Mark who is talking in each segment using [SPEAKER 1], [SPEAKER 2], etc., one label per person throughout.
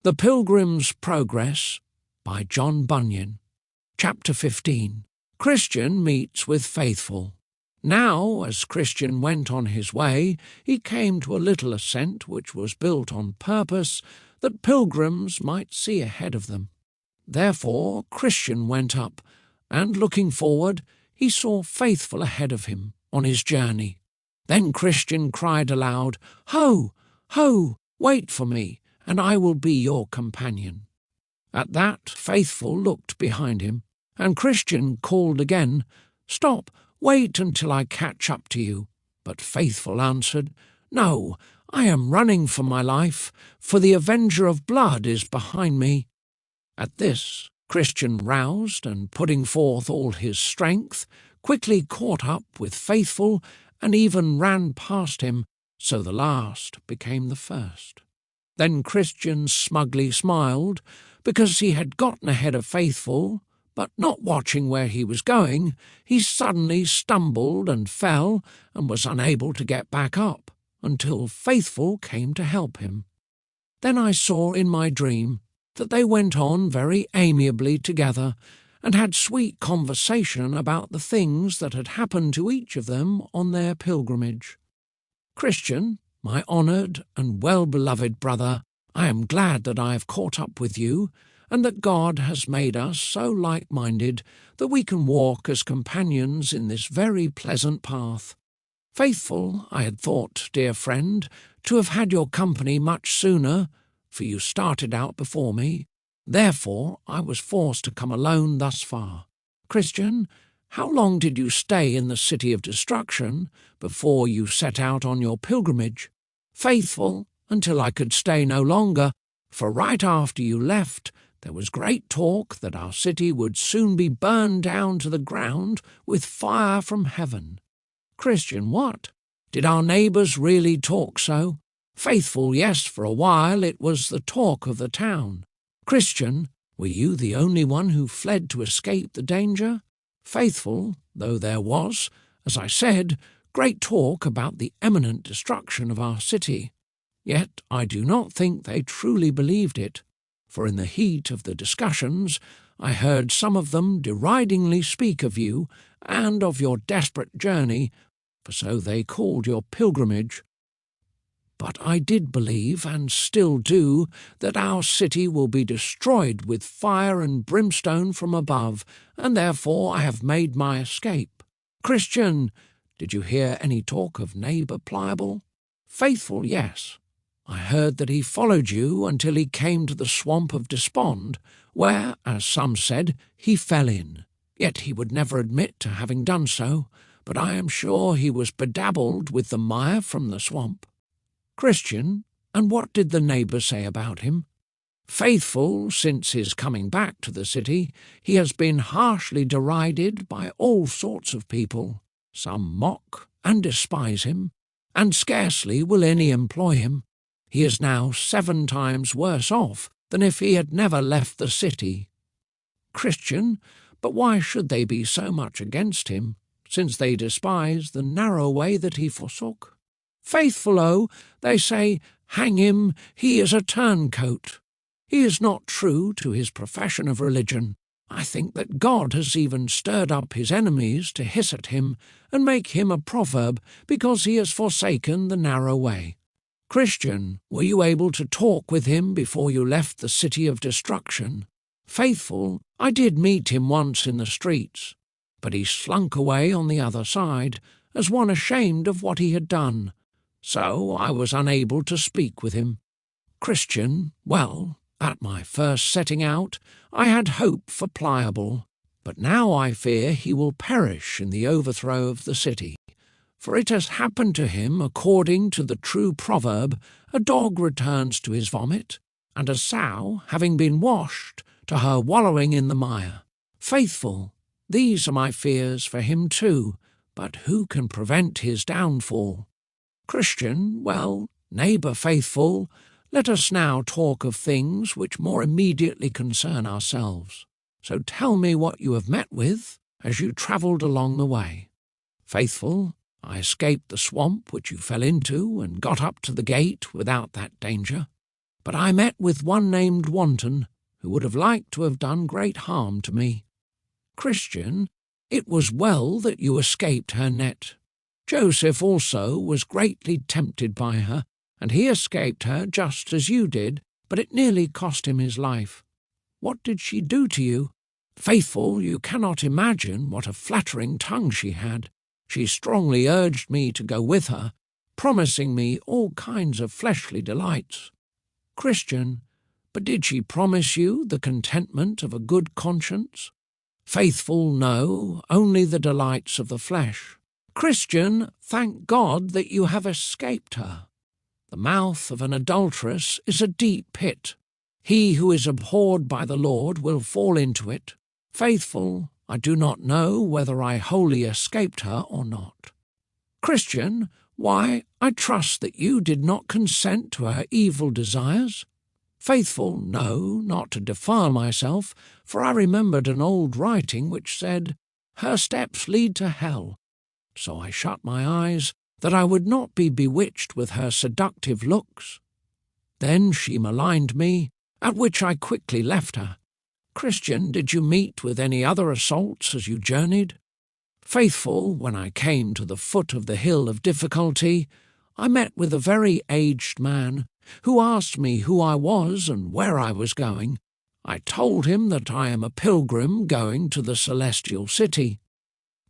[SPEAKER 1] The Pilgrim's Progress by John Bunyan. Chapter 15. Christian meets with Faithful. Now, as Christian went on his way, he came to a little ascent which was built on purpose that pilgrims might see ahead of them. Therefore Christian went up, and looking forward, he saw Faithful ahead of him on his journey. Then Christian cried aloud, "Ho! Ho! Wait for me, and I will be your companion." At that Faithful looked behind him, and Christian called again, "Stop, wait until I catch up to you." But Faithful answered, "No, I am running for my life, for the avenger of blood is behind me." At this Christian roused, and putting forth all his strength, quickly caught up with Faithful, and even ran past him, so the last became the first. Then Christian smugly smiled, because he had gotten ahead of Faithful, but not watching where he was going, he suddenly stumbled and fell, and was unable to get back up, until Faithful came to help him. Then I saw in my dream that they went on very amiably together, and had sweet conversation about the things that had happened to each of them on their pilgrimage. "Christian, my honoured and well-beloved brother, I am glad that I have caught up with you, and that God has made us so like-minded that we can walk as companions in this very pleasant path. Faithful, I had thought, dear friend, to have had your company much sooner, for you started out before me. Therefore I was forced to come alone thus far. Christian, how long did you stay in the city of destruction before you set out on your pilgrimage?" "Faithful, until I could stay no longer, for right after you left there was great talk that our city would soon be burned down to the ground with fire from heaven." "Christian, what? Did our neighbours really talk so?" "Faithful, yes, for a while it was the talk of the town." "Christian, were you the only one who fled to escape the danger?" "Faithful, though there was, as I said, great talk about the imminent destruction of our city, yet I do not think they truly believed it, for in the heat of the discussions I heard some of them deridingly speak of you and of your desperate journey, for so they called your pilgrimage. But I did believe, and still do, that our city will be destroyed with fire and brimstone from above, and therefore I have made my escape." "Christian, did you hear any talk of neighbour Pliable?" "Faithful, yes. I heard that he followed you until he came to the swamp of Despond, where, as some said, he fell in. Yet he would never admit to having done so, but I am sure he was bedabbled with the mire from the swamp." "Christian, and what did the neighbour say about him?" "Faithful, since his coming back to the city, he has been harshly derided by all sorts of people. Some mock and despise him, and scarcely will any employ him. He is now 7 times worse off than if he had never left the city." "Christian, but why should they be so much against him, since they despise the narrow way that he forsook?" "Faithful, oh, they say, hang him, he is a turncoat. He is not true to his profession of religion. I think that God has even stirred up his enemies to hiss at him and make him a proverb because he has forsaken the narrow way." "Christian, were you able to talk with him before you left the city of destruction?" "Faithful, I did meet him once in the streets, but he slunk away on the other side, as one ashamed of what he had done. So I was unable to speak with him." "Christian, well, at my first setting out, I had hope for Pliable, but now I fear he will perish in the overthrow of the city. For it has happened to him according to the true proverb, a dog returns to his vomit, and a sow, having been washed, to her wallowing in the mire. Faithful, these are my fears for him too, but who can prevent his downfall?" "Christian, well, neighbour Faithful, let us now talk of things which more immediately concern ourselves. So tell me what you have met with as you travelled along the way." "Faithful, I escaped the swamp which you fell into and got up to the gate without that danger. But I met with one named Wanton, who would have liked to have done great harm to me. Christian, it was well that you escaped her net. Joseph also was greatly tempted by her, and he escaped her just as you did, but it nearly cost him his life. What did she do to you? Faithful, you cannot imagine what a flattering tongue she had. She strongly urged me to go with her, promising me all kinds of fleshly delights. Christian, but did she promise you the contentment of a good conscience? Faithful, no, only the delights of the flesh. Christian, thank God that you have escaped her. The mouth of an adulteress is a deep pit. He who is abhorred by the Lord will fall into it. Faithful, I do not know whether I wholly escaped her or not. Christian, why, I trust that you did not consent to her evil desires. Faithful, no, not to defile myself, for I remembered an old writing which said, "Her steps lead to hell." So I shut my eyes, that I would not be bewitched with her seductive looks. Then she maligned me, at which I quickly left her. Christian, did you meet with any other assaults as you journeyed? Faithful, when I came to the foot of the hill of difficulty, I met with a very aged man, who asked me who I was and where I was going. I told him that I am a pilgrim going to the celestial city.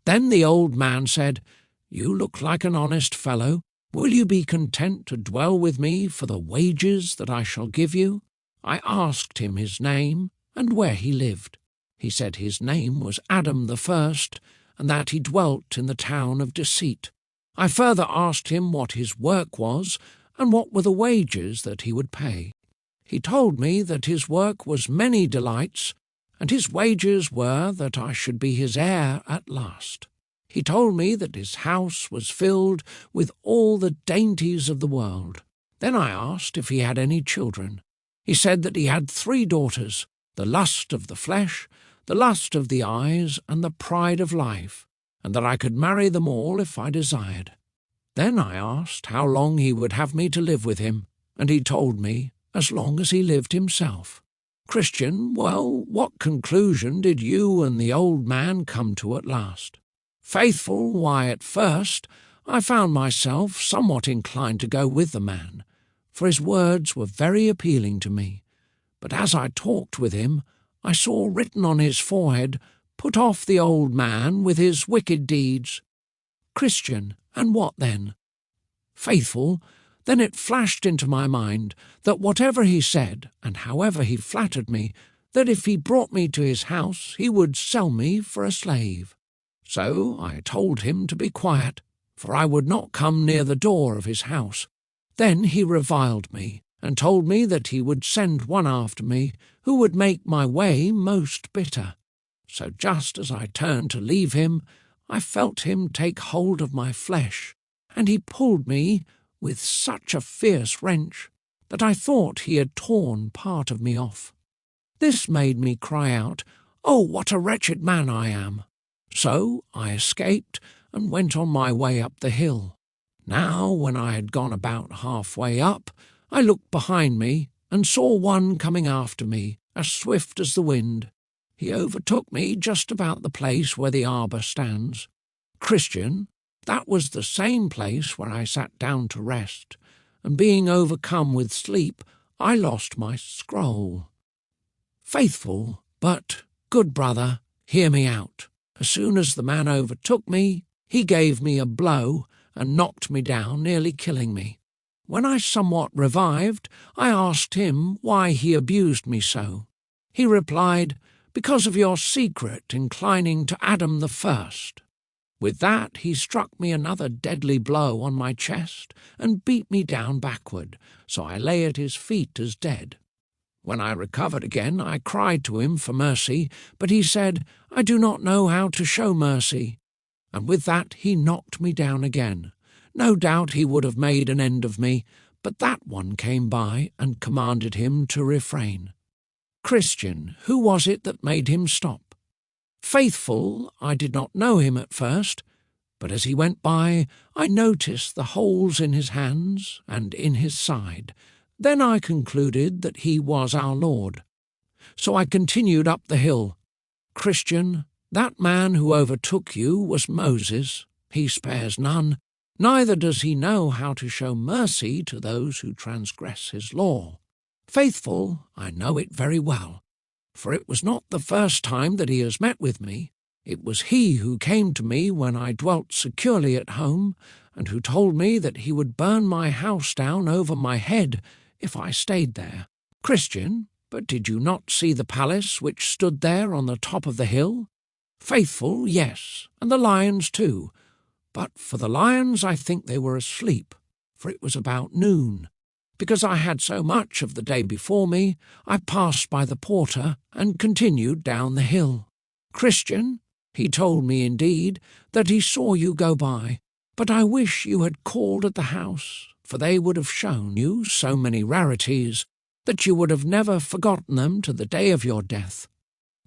[SPEAKER 1] Then the old man said, "You look like an honest fellow. Will you be content to dwell with me for the wages that I shall give you?" I asked him his name and where he lived. He said his name was Adam the First, and that he dwelt in the town of Deceit. I further asked him what his work was, and what were the wages that he would pay. He told me that his work was many delights, and his wages were that I should be his heir at last. He told me that his house was filled with all the dainties of the world. Then I asked if he had any children. He said that he had 3 daughters, the lust of the flesh, the lust of the eyes, and the pride of life, and that I could marry them all if I desired. Then I asked how long he would have me to live with him, and he told me as long as he lived himself. Christian, well, what conclusion did you and the old man come to at last? Faithful, why, at first I found myself somewhat inclined to go with the man, for his words were very appealing to me. But as I talked with him, I saw written on his forehead, "Put off the old man with his wicked deeds." Christian, and what then? Faithful, then it flashed into my mind that whatever he said, and however he flattered me, that if he brought me to his house he would sell me for a slave. So I told him to be quiet, for I would not come near the door of his house. Then he reviled me, and told me that he would send one after me who would make my way most bitter. So just as I turned to leave him, I felt him take hold of my flesh, and he pulled me with such a fierce wrench that I thought he had torn part of me off. This made me cry out, "Oh, what a wretched man I am!" So I escaped and went on my way up the hill. Now, when I had gone about halfway up, I looked behind me and saw one coming after me, as swift as the wind. He overtook me just about the place where the arbour stands. Christian, that was the same place where I sat down to rest, and being overcome with sleep, I lost my scroll. Faithful, but, good brother, hear me out. As soon as the man overtook me, he gave me a blow and knocked me down, nearly killing me. When I somewhat revived, I asked him why he abused me so. He replied, "Because of your secret inclining to Adam the First." With that he struck me another deadly blow on my chest and beat me down backward, so I lay at his feet as dead. When I recovered again, I cried to him for mercy, but he said, "I do not know how to show mercy." And with that he knocked me down again. No doubt he would have made an end of me, but that one came by and commanded him to refrain. Christian, who was it that made him stop? Faithful, I did not know him at first, but as he went by, I noticed the holes in his hands and in his side, Then I concluded that he was our Lord. So I continued up the hill. Christian, that man who overtook you was Moses. He spares none, neither does he know how to show mercy to those who transgress his law. Faithful, I know it very well, for it was not the first time that he has met with me. It was he who came to me when I dwelt securely at home, and who told me that he would burn my house down over my head if I stayed there. Christian, but did you not see the palace which stood there on the top of the hill? Faithful, yes, and the lions too. But for the lions I think they were asleep, for it was about noon. Because I had so much of the day before me, I passed by the porter and continued down the hill. Christian, he told me indeed that he saw you go by, but I wish you had called at the house, for they would have shown you so many rarities that you would have never forgotten them to the day of your death.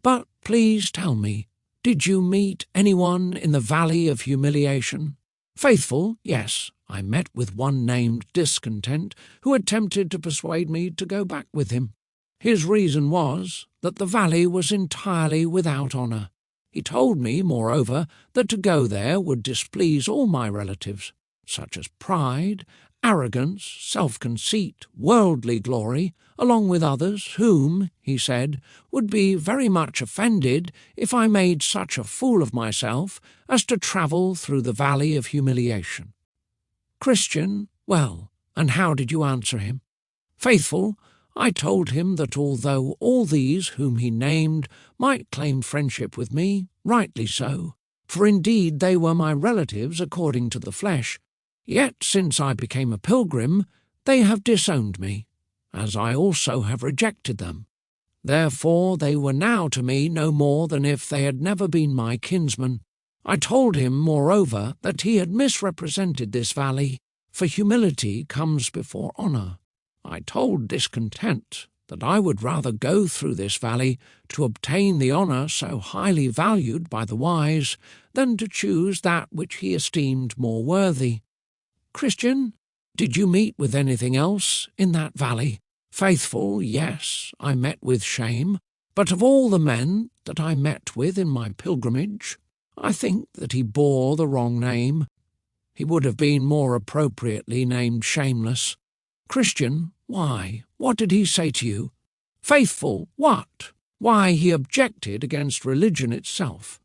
[SPEAKER 1] But please tell me, did you meet anyone in the Valley of Humiliation? Faithful, yes, I met with one named Discontent, who attempted to persuade me to go back with him. His reason was that the valley was entirely without honour. He told me, moreover, that to go there would displease all my relatives, such as pride, arrogance, self-conceit, worldly glory, along with others whom, he said, would be very much offended if I made such a fool of myself as to travel through the Valley of Humiliation. Christian, well, and how did you answer him? Faithful, I told him that although all these whom he named might claim friendship with me, rightly so, for indeed they were my relatives according to the flesh, yet since I became a pilgrim, they have disowned me, as I also have rejected them. Therefore they were now to me no more than if they had never been my kinsmen. I told him, moreover, that he had misrepresented this valley, for humility comes before honour. I told Discontent that I would rather go through this valley to obtain the honour so highly valued by the wise than to choose that which he esteemed more worthy. Christian, did you meet with anything else in that valley? Faithful, yes, I met with Shame, but of all the men that I met with in my pilgrimage, I think that he bore the wrong name. He would have been more appropriately named Shameless. Christian, why? What did he say to you? Faithful, what? Why, he objected against religion itself.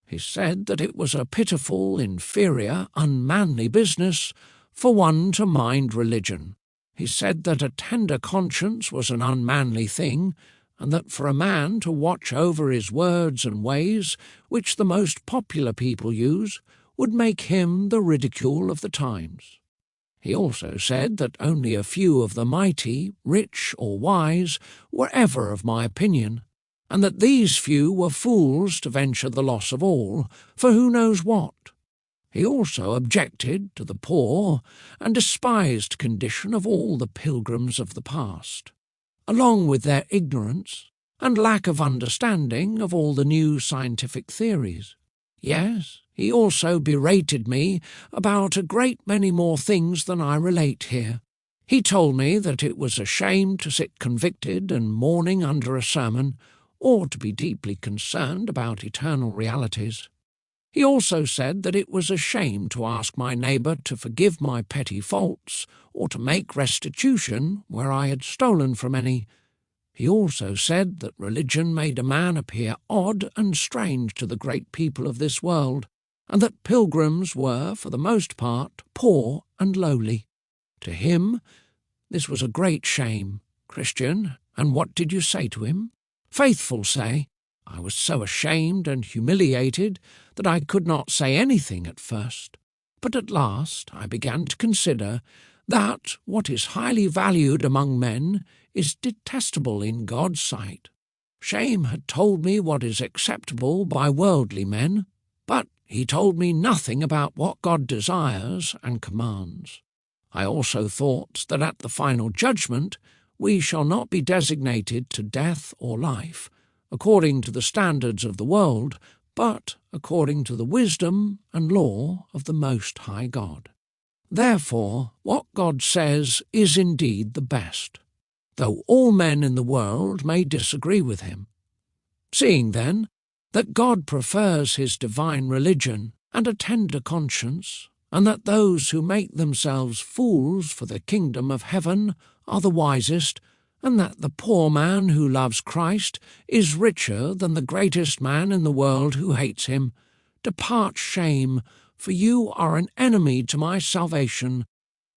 [SPEAKER 1] He said that it was a pitiful, inferior, unmanly business for one to mind religion. He said that a tender conscience was an unmanly thing, and that for a man to watch over his words and ways, which the most popular people use, would make him the ridicule of the times. He also said that only a few of the mighty, rich or wise, were ever of my opinion, and that these few were fools to venture the loss of all, for who knows what. He also objected to the poor and despised condition of all the pilgrims of the past, along with their ignorance and lack of understanding of all the new scientific theories. Yes, he also berated me about a great many more things than I relate here. He told me that it was a shame to sit convicted and mourning under a sermon, or to be deeply concerned about eternal realities. He also said that it was a shame to ask my neighbour to forgive my petty faults, or to make restitution where I had stolen from any. He also said that religion made a man appear odd and strange to the great people of this world, and that pilgrims were, for the most part, poor and lowly. To him, this was a great shame. Christian, and what did you say to him? Faithful say, I was so ashamed and humiliated that I could not say anything at first, but at last I began to consider that what is highly valued among men is detestable in God's sight. Shame had told me what is acceptable by worldly men, but he told me nothing about what God desires and commands. I also thought that at the final judgment we shall not be designated to death or life, according to the standards of the world, but according to the wisdom and law of the Most High God. Therefore, what God says is indeed the best, though all men in the world may disagree with him. Seeing, then, that God prefers his divine religion and a tender conscience, and that those who make themselves fools for the kingdom of heaven are the wisest, and that the poor man who loves Christ is richer than the greatest man in the world who hates him, depart shame, for you are an enemy to my salvation.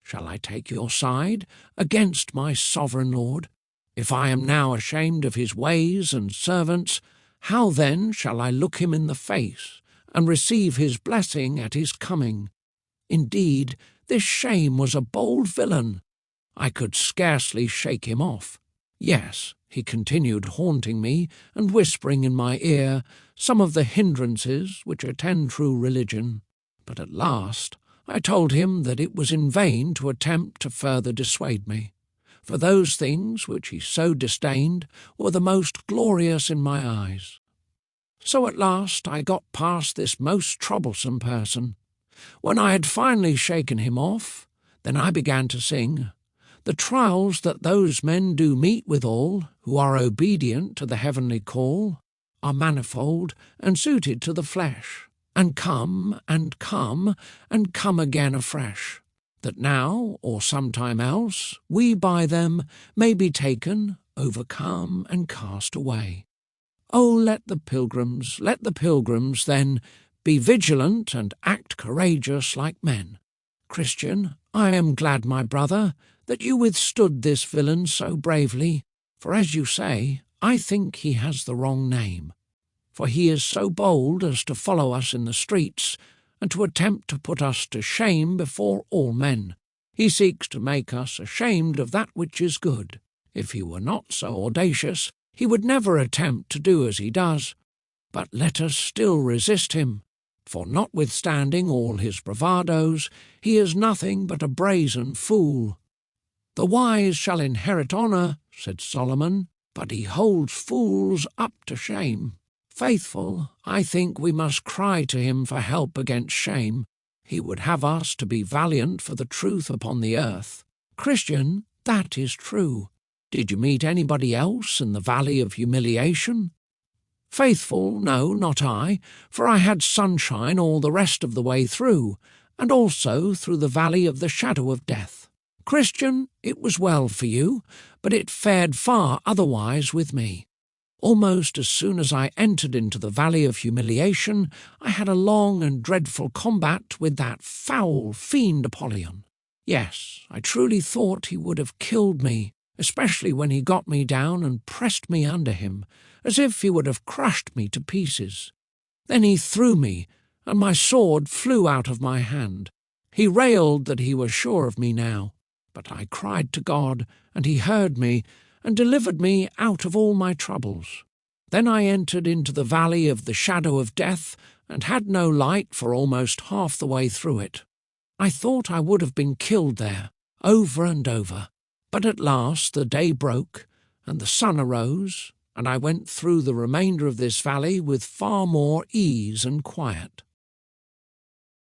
[SPEAKER 1] Shall I take your side against my sovereign Lord? If I am now ashamed of his ways and servants, how then shall I look him in the face and receive his blessing at his coming? Indeed, this shame was a bold villain. I could scarcely shake him off. Yes, he continued haunting me and whispering in my ear some of the hindrances which attend true religion. But at last I told him that it was in vain to attempt to further dissuade me, for those things which he so disdained were the most glorious in my eyes. So at last I got past this most troublesome person. When I had finally shaken him off, then I began to sing, "The trials that those men do meet withal, who are obedient to the heavenly call, are manifold and suited to the flesh, and come, and come, and come again afresh, that now, or sometime else, we by them may be taken, overcome, and cast away. Oh, let the pilgrims, then, be vigilant and act courageous like men. Christian, I am glad, my brother, that you withstood this villain so bravely, for as you say, I think he has the wrong name. For he is so bold as to follow us in the streets, and to attempt to put us to shame before all men. He seeks to make us ashamed of that which is good. If he were not so audacious, he would never attempt to do as he does. But let us still resist him, for notwithstanding all his bravadoes, he is nothing but a brazen fool. The wise shall inherit honour, said Solomon, but he holds fools up to shame. Faithful, I think we must cry to him for help against shame. He would have us to be valiant for the truth upon the earth. Christian, that is true. Did you meet anybody else in the valley of humiliation? Faithful, no, not I, for I had sunshine all the rest of the way through, and also through the valley of the shadow of death. Christian, it was well for you, but it fared far otherwise with me. Almost as soon as I entered into the valley of humiliation, I had a long and dreadful combat with that foul fiend Apollyon. Yes, I truly thought he would have killed me, especially when he got me down and pressed me under him, as if he would have crushed me to pieces. Then he threw me, and my sword flew out of my hand. He railed that he was sure of me now, but I cried to God, and he heard me, and delivered me out of all my troubles. Then I entered into the valley of the shadow of death, and had no light for almost half the way through it. I thought I would have been killed there, over and over. But at last the day broke, and the sun arose, and I went through the remainder of this valley with far more ease and quiet.